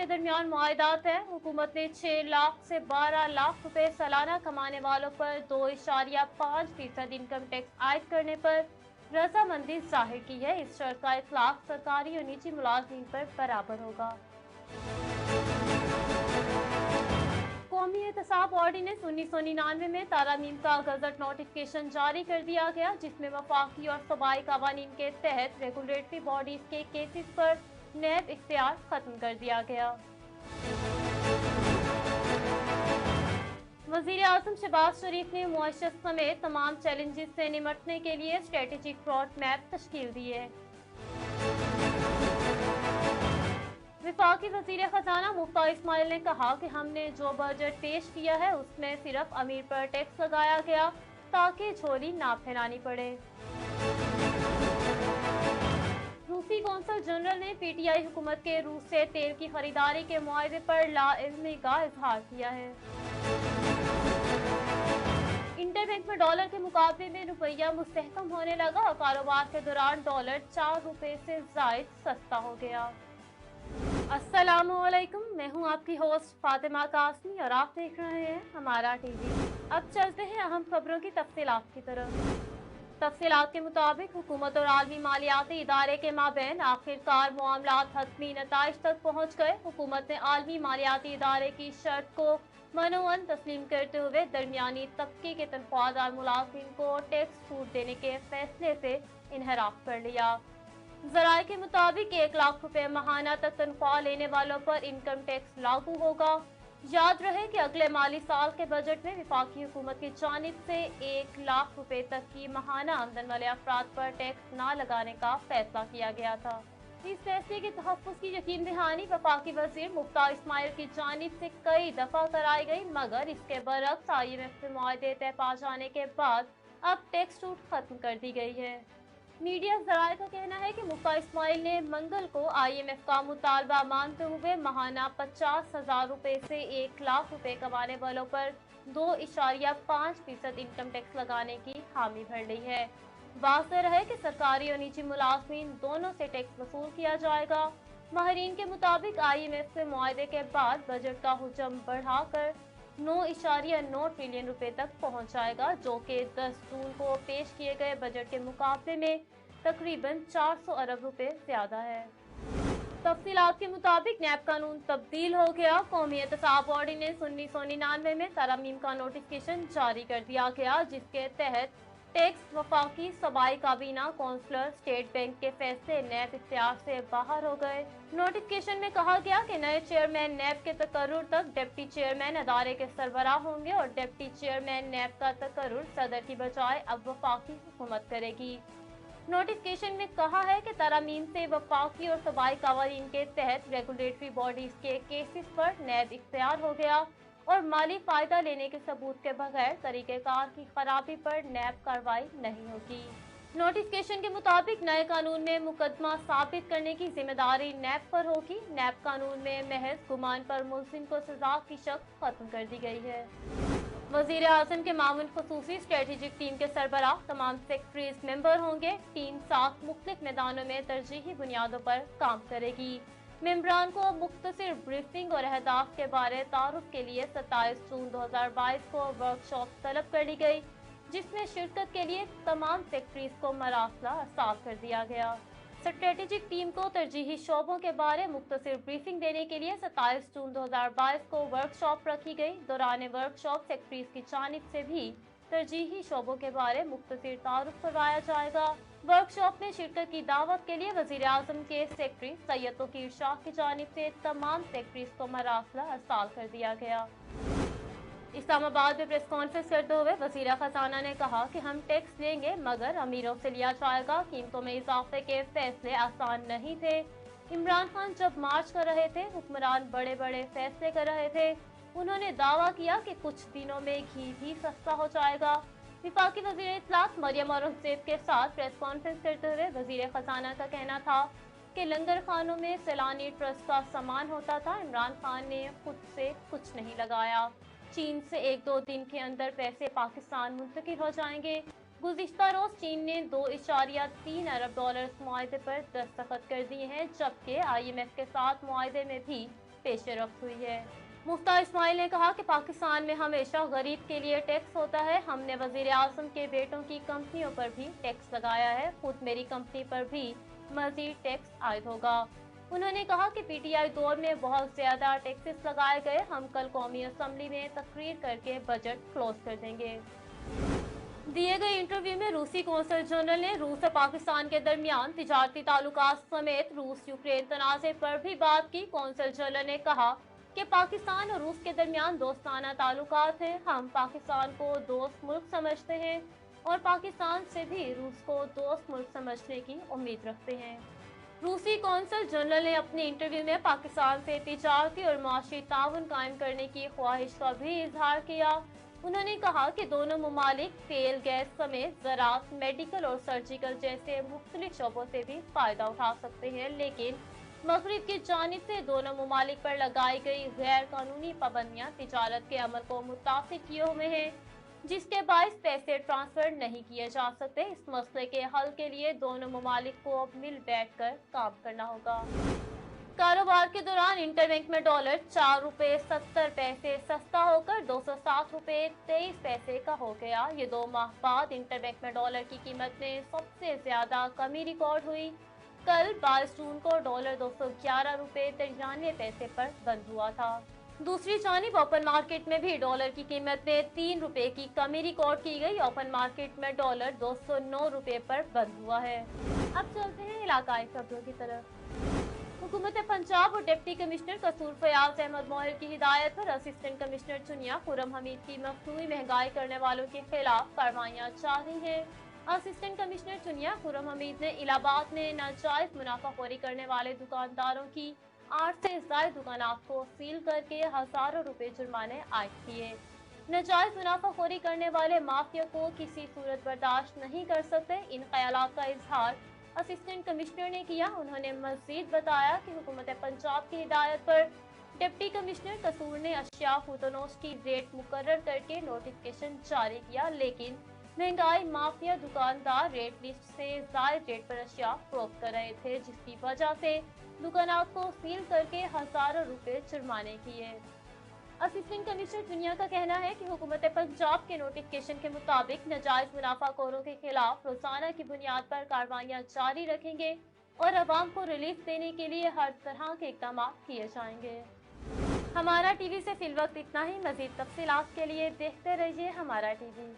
दरमियान मुआहदात है। हुकूमत ने 6 लाख से 12 लाख रुपए सालाना कमाने वालों पर 2.5% इनकम टैक्स आयद करने पर रजामंदी जाहिर की है। इस शर्त का इतलाक सरकारी और निजी मुलाजमीन पर बराबर होगा। कौमी एहतसाब ऑर्डिनेंस 1999 में तारामीम का गजट नोटिफिकेशन जारी कर दिया गया, जिसमें वफाकी और सूबाई कवानीन के तहत रेगुलेटरी बॉडीज के केसेस पर नैब इख्तियार खत्म कर दिया गया। वजीर आजम शहबाज शरीफ ने मुआशत समेत तमाम चैलेंजेस से निमटने के लिए स्ट्रेटेजिक रोड मैप तश्कील दी है। वफाकी वजीर खजाना मुफ्ता इस्माइल ने कहा कि हमने जो बजट पेश किया है उसमें सिर्फ अमीर पर टैक्स लगाया गया ताकि झोली ना फैलानी पड़े। रूसी कौंसल जनरल ने पीटीआई हुकूमत के रूस से तेल की खरीदारी के मुआहदे पर लाइल्मी का इजहार किया है। इंटरबैंक में डॉलर के मुकाबले में रुपया मुस्तहकम होने लगा। कारोबार के दौरान डॉलर 4 रुपए से जायद सस्ता हो गया। अस्सलामुअलैकुम, मैं हूं आपकी होस्ट फातिमा कासमी और आप देख रहे हैं हमारा टीवी। अब चलते हैं अहम खबरों की तफसीलात की तरफ। तफसीलात के मुताबिक हुकूमत और आलमी मालियाती इदारे के माबैन आखिरकार मामलात हतमी नताइज तक पहुँच गए। हुकूमत ने आलमी मालियाती इदारे की शर्त को मनोवन तस्लीम करते हुए दरमियानी तबके के तनख्वाहदार मुलाजिम को टैक्स छूट देने के फैसले से इनहराफ कर लिया। ज़राए के मुताबिक 1 लाख रुपए माहाना तक तनख्वाह लेने वालों पर इनकम टैक्स लागू होगा। याद रहे कि अगले माली साल के बजट में वफाकी हुकूमत की जानिब से 1 लाख रुपए तक की माहाना आमदन वाले अफराद पर टैक्स न लगाने का फैसला किया गया था। इस फैसले के तहफ़्फ़ुज़ की यकीन दहानी वफाकी वज़ीर मुफ्ता इस्माइल की जानिब से कई दफ़ा कराई गई, मगर इसके बरक्स IMF से मुआहदे तय पा जाने के बाद अब टैक्स छूट खत्म कर दी गई है। मीडिया ज़राए का कहना है कि मुफ्ता इस्माइल ने मंगल को IMF का मुतालबा मानते हुए माहाना 50,000 रुपए से 1 लाख रुपए कमाने वालों पर 2.5% इनकम टैक्स लगाने की हामी भर ली है। वाज़ेह रहे कि सरकारी और निजी मुलाजमीन दोनों से टैक्स वसूल किया जाएगा। माहिरीन के मुताबिक IMF से मुआहदे के बाद बजट का हुजम बढ़ाकर 9.9 ट्रिलियन रुपए तक पहुंच जाएगा, जो कि 10 जून को पेश किए गए बजट के मुकाबले में तकरीबन 400 अरब रुपए ज्यादा है। तफसीलात के मुताबिक नैब कानून तब्दील हो गया। कौमी एहतसाब ऑर्डिनेंस 1999 में तरमीम का नोटिफिकेशन जारी कर दिया गया, जिसके तहत टैक्स वफाकी सूबाई काबीना कौंसलर स्टेट बैंक के फैसले नैब इख्तियार से बाहर हो गए। नोटिफिकेशन में कहा गया कि नए चेयरमैन नैब के तकर्रुर तक डिप्टी चेयरमैन अदारे के सरबराह होंगे और डिप्टी चेयरमैन नैब का तकर्रुर सदर की बजाय अब वफाकी हुकूमत करेगी। नोटिफिकेशन में कहा है कि तरमीम से वफाकी और सूबाई कवानीन के तहत रेगुलेटरी बॉडीज के केसेस पर नैब इख्तियार हो गया और माली फायदा लेने के सबूत के बगैर तरीक़ेकार की खराबी पर नैब कार्रवाई नहीं होगी। नोटिफिकेशन के मुताबिक नए कानून में मुकदमा साबित करने की जिम्मेदारी नैब पर होगी। नैब कानून में महज गुमान पर मुल्जिम को सजा की शर्त खत्म कर दी गई है। वजीर आजम के मामून खुसूसी स्ट्रेटेजिक टीम के सरबराह तमाम सेक्रेटरीज मेंबर होंगे। टीम 7 मुख्तलिफ मैदानों में तरजीही बुनियादों पर काम करेगी। मेंबरान को मुख्तसर ब्रीफिंग और अहदाफ के बारे तारुफ के लिए 27 जून 2022 को वर्कशॉप तलब कर ली गई, जिसमें शिरकत के लिए तमाम सेक्रेटरीज को मरासला अरसाल कर दिया गया। स्ट्रेटेजिक टीम को तरजीही शोबों के बारे मुख्तसर ब्रीफिंग देने के लिए 27 जून 2022 को वर्कशॉप रखी गई। दौरान वर्कशॉप सेक्रेटरीज की जानिब से भी तरजीही शोबों के बारे मुख्तसर तारुफ करवाया जाएगा। वर्कशॉप में शिरकत की दावत के लिए वजीर आजम के सेक्रेटरी सैयद तौकीर शाह की जानिब से तमाम सेक्रेटरीज को मरासला अरसाल कर दिया गया। इस्लामाबाद में प्रेस कॉन्फ्रेंस करते हुए वजीर खजाना ने कहा कि हम टैक्स लेंगे मगर अमीरों से लिया जाएगा। कीमतों में इजाफे के फैसले आसान नहीं थे। इमरान खान जब मार्च कर रहे थे, हुक्मरान बड़े बड़े फैसले कर रहे थे। उन्होंने दावा किया कि कुछ दिनों में घी भी सस्ता हो जाएगा। विफाकी वजीर इत्तलात मरियम औरंगजेब के साथ प्रेस कॉन्फ्रेंस करते हुए वजीर खजाना का कहना था कि लंगर खानों में सैलानी ट्रस्ट का सामान होता था। इमरान खान ने खुद से कुछ नहीं लगाया। चीन से 1-2 दिन के अंदर पैसे पाकिस्तान मुंतकिल हो जाएंगे। गुज़िश्ता रोज चीन ने 2.3 अरब डॉलर मुआहदे पर दस्तखत कर दिए हैं, जबकि IMF के साथ मुआहदे में भी पेश रफ्त हुई है। मुफ्ता इस्माइल ने कहा कि पाकिस्तान में हमेशा गरीब के लिए टैक्स होता है। हमने वजीर आजम के बेटों की कंपनियों पर भी टैक्स लगाया है, खुद मेरी कंपनी पर भी मजीद टैक्स आयद होगा। उन्होंने कहा कि पीटीआई दौर में बहुत ज्यादा टैक्सेस लगाए गए, हम कल कौमी असम्बली में तकरीर करके बजट क्लोज कर देंगे। दिए गए इंटरव्यू में रूसी कौंसल जनरल ने रूस और पाकिस्तान के दरमियान तिजारती ताल्लुकात समेत रूस यूक्रेन तनाज़े पर भी बात की। कौंसल जनरल ने कहा कि पाकिस्तान और रूस के दरमियान दोस्ताना ताल्लुकात हैं। हम पाकिस्तान को दोस्त मुल्क समझते हैं और पाकिस्तान से भी रूस को दोस्त मुल्क समझने की उम्मीद रखते हैं। रूसी कौंसल जनरल ने अपने इंटरव्यू में पाकिस्तान से तिजारती और माशी ताउन कायम करने की ख्वाहिश का भी इजहार किया। उन्होंने कहा कि दोनों ममालिक तेल, गैस समेत ज़राअत, मेडिकल और सर्जिकल जैसे मुख्तलिफ शोबों से भी फ़ायदा उठा सकते हैं, लेकिन मगरिब की जानिब से दोनों ममालिक पर लगाई गई गैर कानूनी पाबंदियाँ तिजारत के अमल को मुतासिर किए हुए हैं, जिसके बाइस पैसे ट्रांसफर नहीं किए जा सकते। इस मसले के हल के लिए दोनों ममालिक को अब मिल बैठ कर काम करना होगा। कारोबार के दौरान इंटरबैंक में डॉलर 4 रुपए 70 पैसे सस्ता होकर 207 रुपए 23 पैसे का हो गया। ये 2 माह बाद इंटरबैंक में डॉलर की कीमत में सबसे ज्यादा कमी रिकॉर्ड हुई। कल 22 जून को डॉलर 211 रुपए 93 पैसे पर बंद हुआ था। दूसरी जानिब ओपन मार्केट में भी डॉलर की कीमत में 3 रुपए की कमी रिकॉर्ड की गई। ओपन मार्केट में डॉलर 209 रुपए पर बंद हुआ है। अब चलते हैं इलाकाई खबरों की तरफ। हुकूमत पंजाब और डिप्टी कमिश्नर कसूर फयाज अहमद मोहिर की हिदायत पर असिस्टेंट कमिश्नर चुनिया खुरम हमीद की मखसूई महंगाई करने वालों के खिलाफ कार्रवाइयाँ जारी हैं। असिस्टेंट कमिश्नर चुनिया खुरम हमीद ने इलाहाबाद में नाजायज मुनाफाखोरी करने वाले दुकानदारों की 8 से ज्यादा दुकानात को सील करके हजारों रुपए जुर्माने आयद किए। नाजायज मुनाफाखोरी करने वाले माफिया को किसी सूरत बर्दाश्त नहीं कर सकते। इन ख्यालात का इजहार असिस्टेंट कमिश्नर ने किया। उन्होंने मजीद बताया कि हुकूमत पंजाब की हिदायत पर डिप्टी कमिश्नर कसूर ने अशिया फुतनोश की रेट मुकर्रर करके नोटिफिकेशन जारी किया, लेकिन महंगाई माफिया दुकानदार रेट लिस्ट से जायद रेट पर अशिया फरोख्त कर रहे थे, जिसकी वजह से दुकानात को सील करके हजारों रुपए जुर्माने किए। असिस्टेंट कमिश्नर दुनिया का कहना है कि हुकूमत पंजाब के नोटिफिकेशन के मुताबिक नाजायज मुनाफाखोरों के खिलाफ रोजाना की बुनियाद पर कार्रवाइयाँ जारी रखेंगे और अवाम को रिलीफ देने के लिए हर तरह के इकदाम किए जाएंगे। हमारा टीवी से फिलवक्त इतना ही। मजीद तफसीलात के लिए देखते रहिए हमारा टीवी।